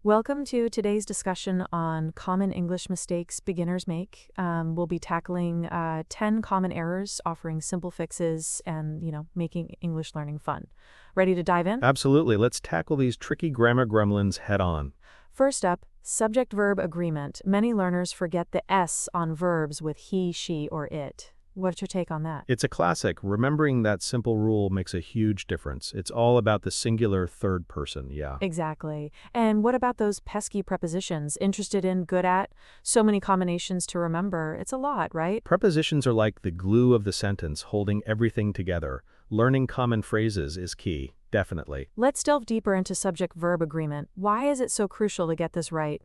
Welcome to today's discussion on common English mistakes beginners make. We'll be tackling 10 common errors, offering simple fixes, and, making English learning fun. Ready to dive in? Absolutely. Let's tackle these tricky grammar gremlins head on. First up, subject-verb agreement. Many learners forget the S on verbs with he, she, or it. What's your take on that? It's a classic. Remembering that simple rule makes a huge difference. It's all about the singular third person, yeah. Exactly. And what about those pesky prepositions? Interested in, good at? So many combinations to remember. It's a lot, right? Prepositions are like the glue of the sentence, holding everything together. Learning common phrases is key, definitely. Let's delve deeper into subject-verb agreement. Why is it so crucial to get this right?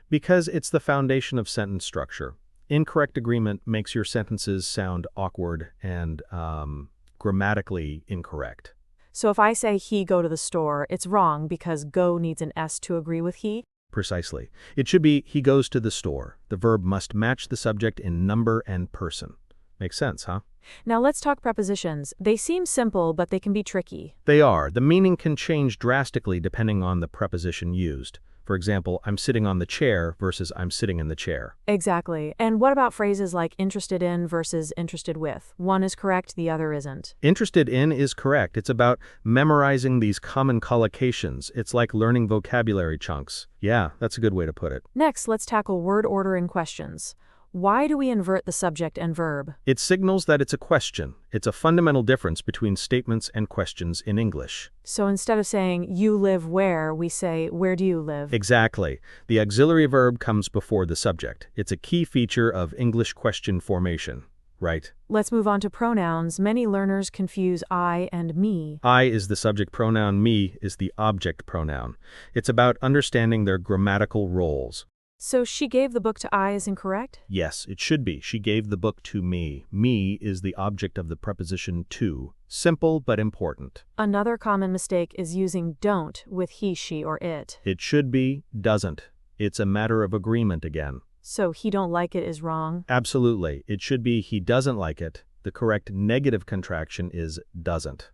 Because it's the foundation of sentence structure. Incorrect agreement makes your sentences sound awkward and grammatically incorrect. So if I say he go to the store, it's wrong because go needs an S to agree with he? Precisely. It should be he goes to the store. The verb must match the subject in number and person. Makes sense, huh? Now let's talk prepositions. They seem simple, but they can be tricky. They are. The meaning can change drastically depending on the preposition used. For example, I'm sitting on the chair versus I'm sitting in the chair. Exactly. And what about phrases like interested in versus interested with? One is correct, the other isn't. Interested in is correct. It's about memorizing these common collocations. It's like learning vocabulary chunks. Yeah, that's a good way to put it. Next, let's tackle word ordering questions. Why do we invert the subject and verb? It signals that it's a question. It's a fundamental difference between statements and questions in English. So instead of saying, you live where, we say, where do you live? Exactly. The auxiliary verb comes before the subject. It's a key feature of English question formation, right? Let's move on to pronouns. Many learners confuse I and me. I is the subject pronoun, me is the object pronoun. It's about understanding their grammatical roles. So she gave the book to I is incorrect? Yes, it should be. She gave the book to me. Me is the object of the preposition to. Simple but important. Another common mistake is using don't with he, she, or it. It should be, doesn't. It's a matter of agreement again. So he don't like it is wrong? Absolutely. It should be he doesn't like it. The correct negative contraction is doesn't.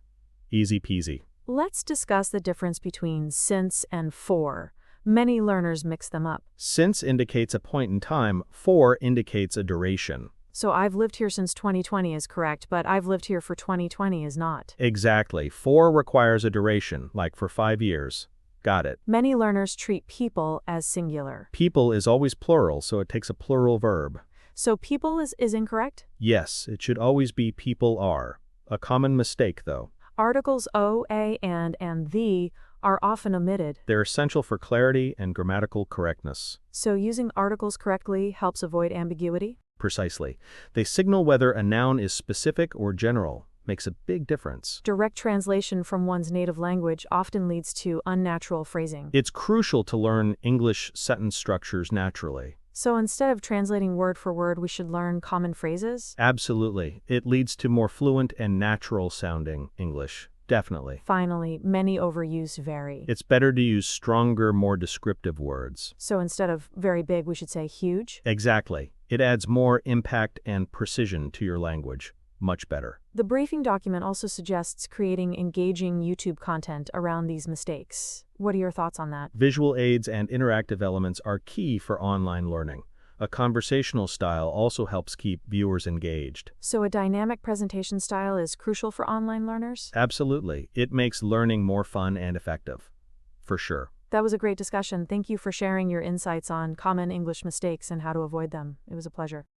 Easy peasy. Let's discuss the difference between since and for. Many learners mix them up. Since indicates a point in time, for indicates a duration. So I've lived here since 2020 is correct, but I've lived here for 2020 is not. Exactly. For requires a duration, like for 5 years. Got it. Many learners treat people as singular. People is always plural, so it takes a plural verb. So people is incorrect? Yes, it should always be people are. A common mistake, though. Articles o, a, and the are often omitted. They're essential for clarity and grammatical correctness. So using articles correctly helps avoid ambiguity? Precisely. They signal whether a noun is specific or general. Makes a big difference. Direct translation from one's native language often leads to unnatural phrasing. It's crucial to learn English sentence structures naturally. So instead of translating word for word, we should learn common phrases? Absolutely. It leads to more fluent and natural sounding English. Definitely. Finally, many overused very. It's better to use stronger, more descriptive words. So instead of very big, we should say huge? Exactly. It adds more impact and precision to your language. Much better. The briefing document also suggests creating engaging YouTube content around these mistakes. What are your thoughts on that? Visual aids and interactive elements are key for online learning. A conversational style also helps keep viewers engaged. So a dynamic presentation style is crucial for online learners? Absolutely. It makes learning more fun and effective. For sure. That was a great discussion. Thank you for sharing your insights on common English mistakes and how to avoid them. It was a pleasure.